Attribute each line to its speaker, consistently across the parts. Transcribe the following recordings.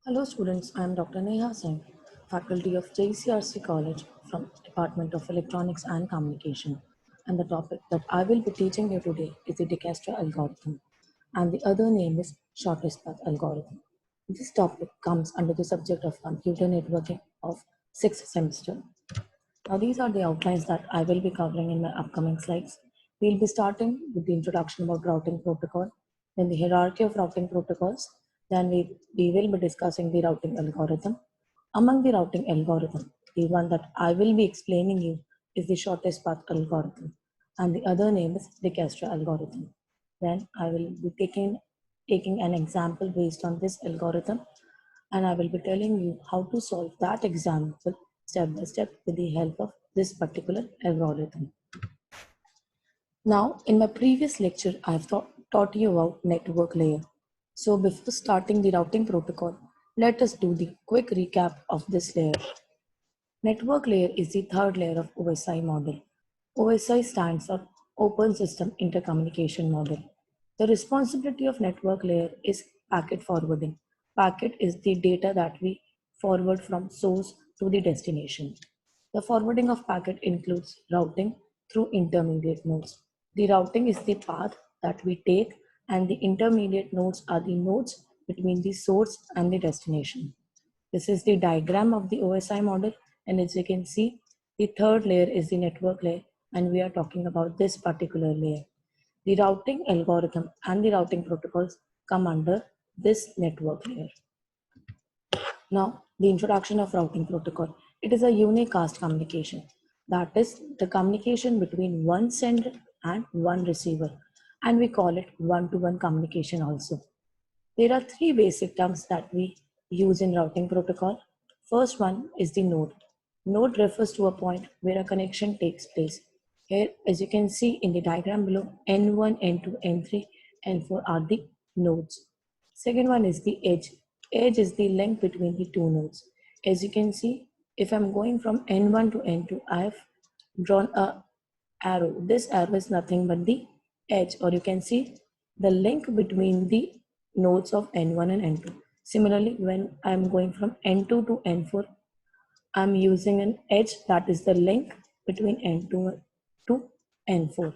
Speaker 1: Hello students, I am Dr. Neha Singh, faculty of JCRC College from Department of Electronics and Communication. And the topic that I will be teaching you today is the De Castro algorithm, and the other name is shortest path algorithm. This topic comes under the subject of computer networking of 6th semester. Now these are the outlines that I will be covering in my upcoming slides. We'll be starting with the introduction about routing protocol, then the hierarchy of routing protocols, then we will be discussing the routing algorithm. Among the routing algorithm, the one that I will be explaining you is the shortest path algorithm, and the other name is the Castro algorithm. Then I will be taking an example based on this algorithm, and I will be telling you how to solve that example step by step with the help of this particular algorithm. Now, in my previous lecture, I've taught you about network layer. So before starting the routing protocol, let us do the quick recap of this layer. Network layer is the third layer of OSI model. OSI stands for Open System Intercommunication Model. The responsibility of network layer is packet forwarding. Packet is the data that we forward from source to the destination. The forwarding of packet includes routing through intermediate nodes. The routing is the path that we take, and the intermediate nodes are the nodes between the source and the destination. This is the diagram of the OSI model, and as you can see, the third layer is the network layer, and we are talking about this particular layer. The routing algorithm and the routing protocols come under this network layer. Now, the introduction of routing protocol. It is a unicast communication. That is the communication between one sender and one receiver, and we call it one-to-one communication also. There are three basic terms that we use in routing protocol. First one is the node. Node refers to a point where a connection takes place. Here, as you can see in the diagram below, N1, N2, N3, N4 are the nodes. Second one is the edge. Edge is the link between the two nodes. As you can see, if I'm going from N1 to N2, I have drawn a arrow. This arrow is nothing but the edge, or you can see the link between the nodes of N1 and N2. Similarly, when I'm going from N2 to N4, I'm using an edge that is the link between N2 to N4.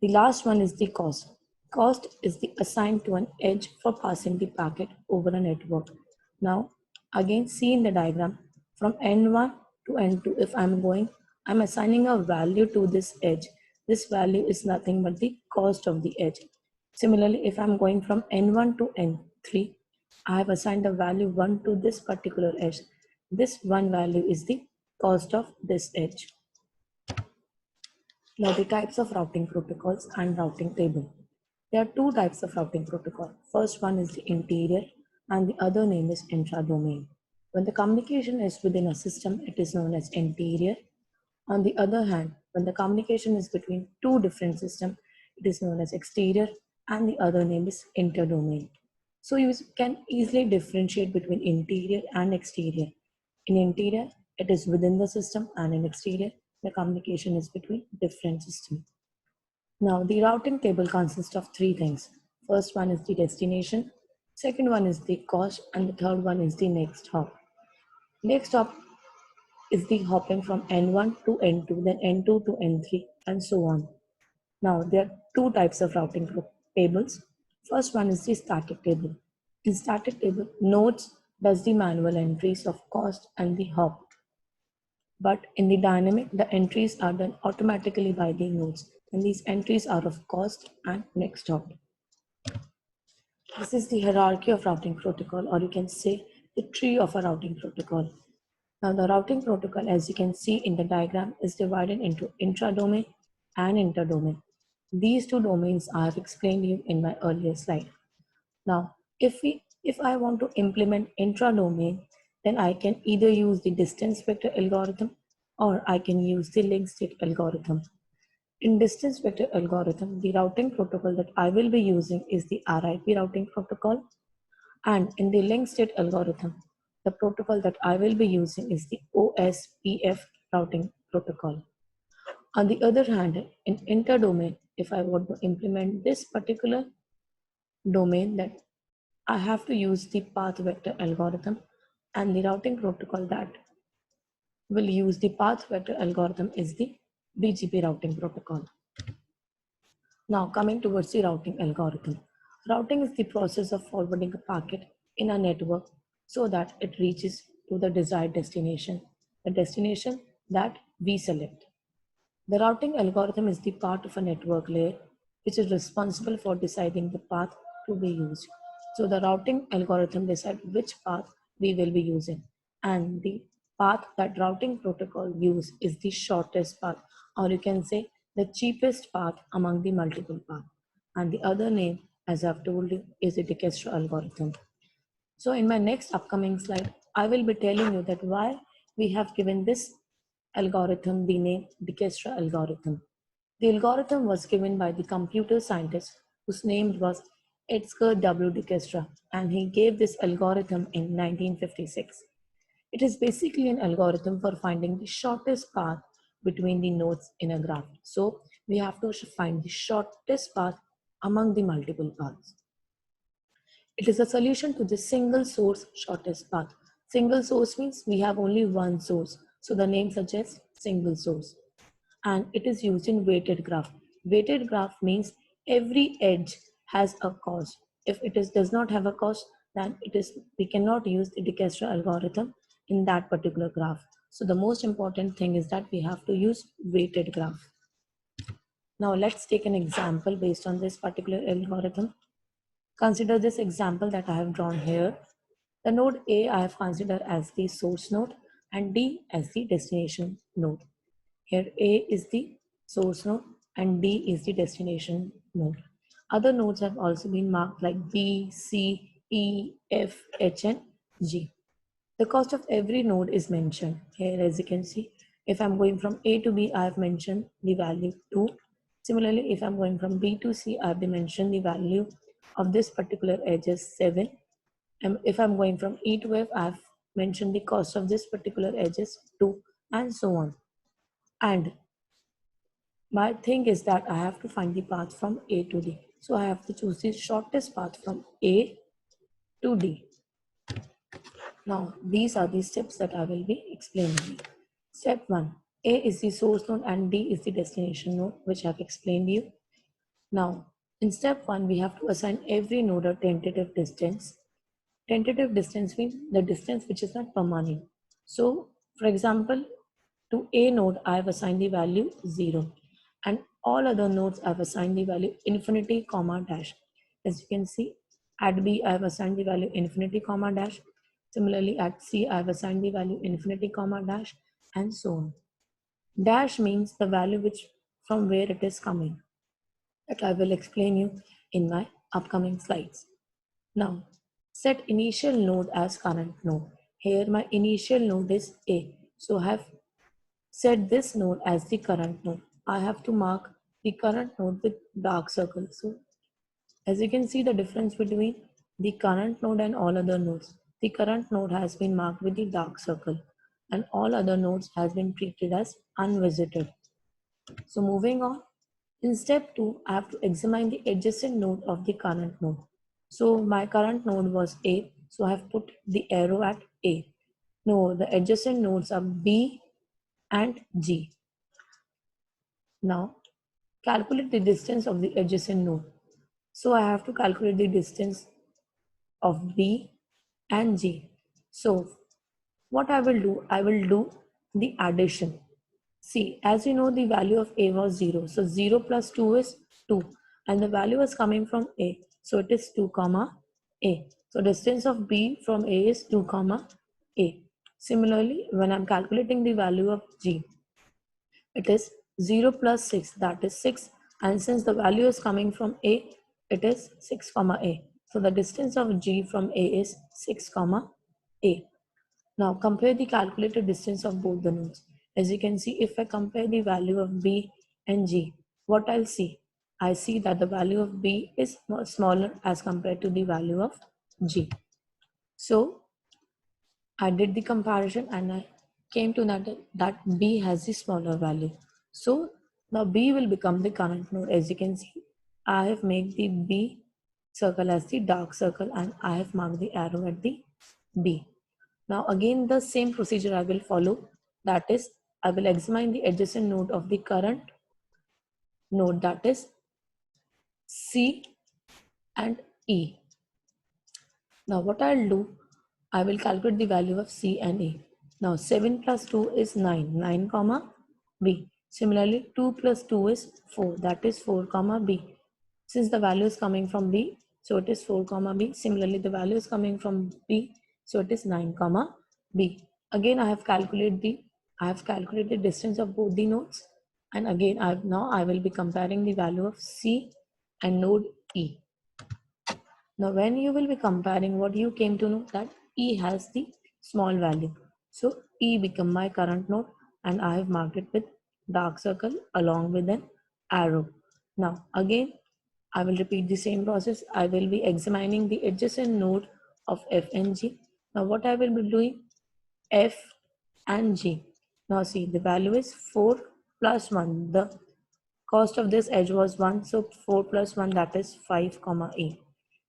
Speaker 1: The last one is the cost. Cost is the assigned to an edge for passing the packet over a network. Now, again, see in the diagram from N1 to N2, if I'm going, I'm assigning a value to this edge. This value is nothing but the cost of the edge. Similarly, if I'm going from N1 to N3, I have assigned a value 1 to this particular edge. This one value is the cost of this edge. Now the types of routing protocols and routing table. There are two types of routing protocol. First one is the interior and the other name is intra-domain. When the communication is within a system, it is known as interior. On the other hand, when the communication is between two different systems, it is known as exterior and the other name is interdomain. So you can easily differentiate between interior and exterior. In interior, it is within the system, and in exterior, the communication is between different systems. Now, the routing table consists of three things. First one is the destination, second one is the cost, and the third one is the next hop. Next hop is the hopping from N1 to N2, then N2 to N3, and so on. Now, there are two types of tables. First one is the static table. In static table, nodes does the manual entries of cost and the hop. But in the dynamic, the entries are done automatically by the nodes, and these entries are of cost and next hop. This is the hierarchy of routing protocol, or you can say the tree of a routing protocol. Now, the routing protocol, as you can see in the diagram, is divided into intra-domain and interdomain. These two domains I have explained to you in my earlier slide. Now, if I want to implement intra-domain, then I can either use the distance vector algorithm or I can use the link state algorithm. In distance vector algorithm, the routing protocol that I will be using is the RIP routing protocol, and in the link state algorithm, the protocol that I will be using is the OSPF routing protocol. On the other hand, in interdomain, if I want to implement this particular domain, that I have to use the path vector algorithm, and the routing protocol that will use the path vector algorithm is the BGP routing protocol. Now coming towards the routing algorithm. Routing is the process of forwarding a packet in a network so that it reaches to the desired destination, the destination that we select. The routing algorithm is the part of a network layer which is responsible for deciding the path to be used. So the routing algorithm decides which path we will be using, and the path that routing protocol use is the shortest path, or you can say the cheapest path among the multiple paths. And the other name, as I've told you, is the Dijkstra algorithm. So in my next upcoming slide, I will be telling you that why we have given this algorithm the name Dijkstra algorithm. The algorithm was given by the computer scientist whose name was Edgar W. Dijkstra, and he gave this algorithm in 1956. It is basically an algorithm for finding the shortest path between the nodes in a graph. So we have to find the shortest path among the multiple paths. It is a solution to the single source shortest path. Single source means we have only one source. So the name suggests single source. And it is used in weighted graph. Weighted graph means every edge has a cost. If does not have a cost, then we cannot use the Dijkstra algorithm in that particular graph. So the most important thing is that we have to use weighted graph. Now let's take an example based on this particular algorithm. Consider this example that I have drawn here. The node A I have considered as the source node and D as the destination node. Here A is the source node and D is the destination node. Other nodes have also been marked like B, C, E, F, H, and G. The cost of every node is mentioned here. As you can see, if I'm going from A to B, I have mentioned the value 2. Similarly, if I'm going from B to C, I have mentioned the value of this particular edge is 7. And if I'm going from E to F, I have mentioned the cost of this particular edge is 2, and so on. And my thing is that I have to find the path from A to D. So I have to choose the shortest path from A to D. Now, these are the steps that I will be explaining. Step 1. A is the source node and D is the destination node, which I have explained you. Now, in step 1, we have to assign every node a tentative distance. Tentative distance means the distance which is not permanent. So, for example, to A node, I have assigned the value 0. And all other nodes, I have assigned the value infinity, comma, dash. As you can see, at B, I have assigned the value infinity, comma, dash. Similarly, at C, I have assigned the value infinity, comma, dash, and so on. Dash means the value which from where it is coming. That I will explain you in my upcoming slides. Now, set initial node as current node. Here my initial node is A. So I have set this node as the current node. I have to mark the current node with dark circles. So as you can see the difference between the current node and all other nodes. The current node has been marked with the dark circle and all other nodes has been treated as unvisited. So moving on, in step 2, I have to examine the adjacent node of the current node. So my current node was A, so I have put the arrow at A. No, the adjacent nodes are B and G. Now, calculate the distance of the adjacent node. So I have to calculate the distance of B and G. So what I will do the addition. See, as you know, the value of A was 0. So 0 plus 2 is 2. And the value is coming from A. So it is 2 comma A. So distance of B from A is 2 comma A. Similarly, when I'm calculating the value of G, it is 0 plus 6, that is 6. And since the value is coming from A, it is 6 comma A. So the distance of G from A is 6 comma A. Now compare the calculated distance of both the nodes. As you can see, if I compare the value of B and G, what I'll see? I see that the value of B is smaller as compared to the value of G. So I did the comparison and I came to that B has the smaller value. So now B will become the current node. As you can see, I have made the B circle as the dark circle, and I have marked the arrow at the B. Now again the same procedure I will follow, that is I will examine the adjacent node of the current node, that is C and E. Now what I'll do, I will calculate the value of C and E. Now 7 plus 2 is 9, 9 comma B. Similarly 2 plus 2 is 4, that is 4 comma B. Since the value is coming from B, so it is 4 comma B. Similarly the value is coming from B, so it is 9 comma B. Again I have calculated the distance of both the nodes, and again I will be comparing the value of C and node E. Now, when you will be comparing, what you came to know that E has the small value. So E become my current node, and I have marked it with dark circle along with an arrow. Now again, I will repeat the same process. I will be examining the adjacent node of F and G. Now what I will be doing, F and G. Now see, the value is 4 plus 1. The cost of this edge was 1, so 4 plus 1, that is 5 comma A.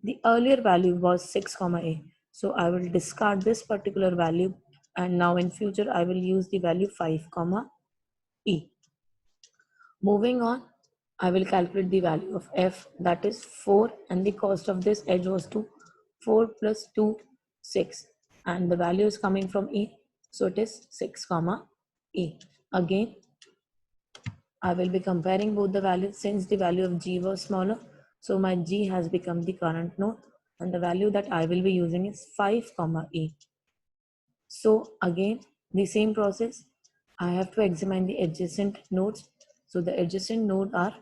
Speaker 1: The earlier value was 6 comma A. So I will discard this particular value, and now in future I will use the value 5 comma E. Moving on, I will calculate the value of F, that is 4, and the cost of this edge was 2. 4 plus 2, 6, and the value is coming from E, so it is 6 comma E. Again, I will be comparing both the values. Since the value of G was smaller, so my G has become the current node, and the value that I will be using is 5 comma E. So again, the same process, I have to examine the adjacent nodes. So the adjacent node are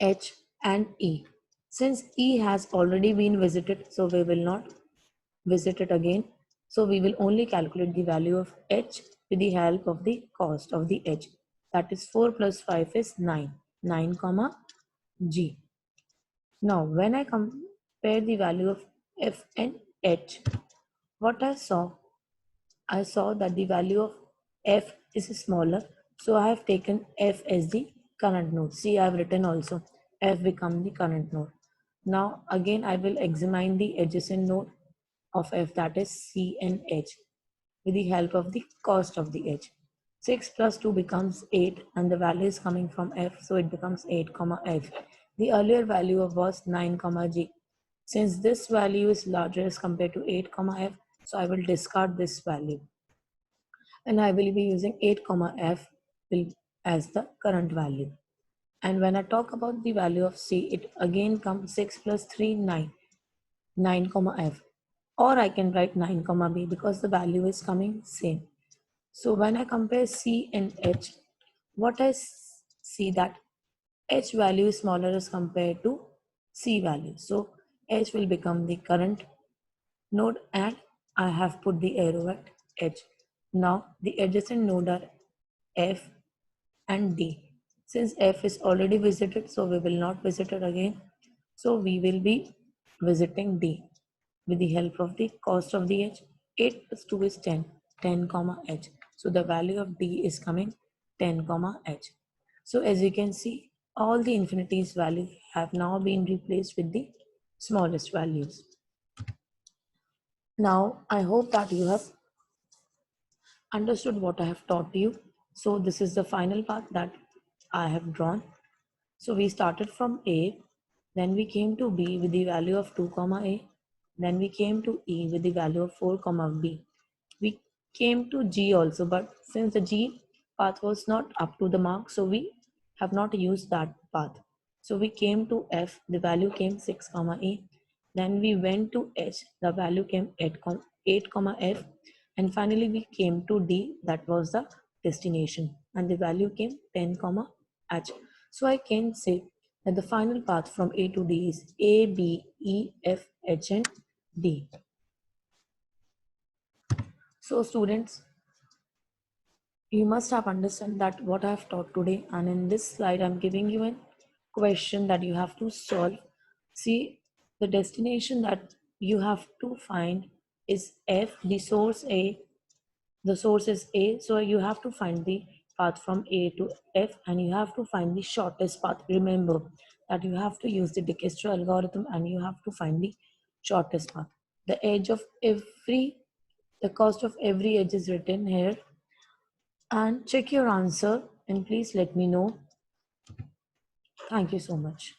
Speaker 1: H and E. Since E has already been visited, so we will not visit it again. So we will only calculate the value of H with the help of the cost of the H. That is 4 plus 5 is 9. 9 comma G. Now when I compare the value of F and H, what I saw that the value of F is smaller. So I have taken F as the current node. See, I have written also F become the current node. Now again I will examine the adjacent node of F, that is C and H, with the help of the cost of the H. 6 plus 2 becomes 8, and the value is coming from F, so it becomes 8 comma F. The earlier value was 9 comma G. Since this value is larger as compared to 8 comma F, so I will discard this value, and I will be using 8 comma F as the current value. And when I talk about the value of C, it again comes 6 plus 3, 9, 9 comma F. Or I can write 9 comma B because the value is coming same. So when I compare C and H, what I see that H value is smaller as compared to C value. So H will become the current node, and I have put the arrow at H. Now the adjacent node are F and D. Since F is already visited, so we will not visit it again. So we will be visiting D with the help of the cost of the H. 8 plus 2 is 10, 10 comma H. So the value of D is coming 10 comma H. So as you can see, all the infinities values have now been replaced with the smallest values. Now I hope that you have understood what I have taught you. So this is the final part that I have drawn. So we started from A, then we came to B with the value of 2 comma A, then we came to E with the value of 4 comma B. We came to G also, but since the G path was not up to the mark, so we have not used that path. So we came to F, the value came 6 comma E. Then we went to H, the value came 8 comma F. And finally we came to D, that was the destination, and the value came 10 comma H. So I can say that the final path from A to D is A, B, E, F, H, and D. So students, you must have understood that what I have taught today, and in this slide I'm giving you a question that you have to solve. See, the destination that you have to find is F, the source is A, so you have to find the path from A to F, and you have to find the shortest path. Remember, that you have to use the Dijkstra algorithm and you have to find the shortest path. The edge of every, the cost of every edge is written here. And check your answer and please let me know. Thank you so much.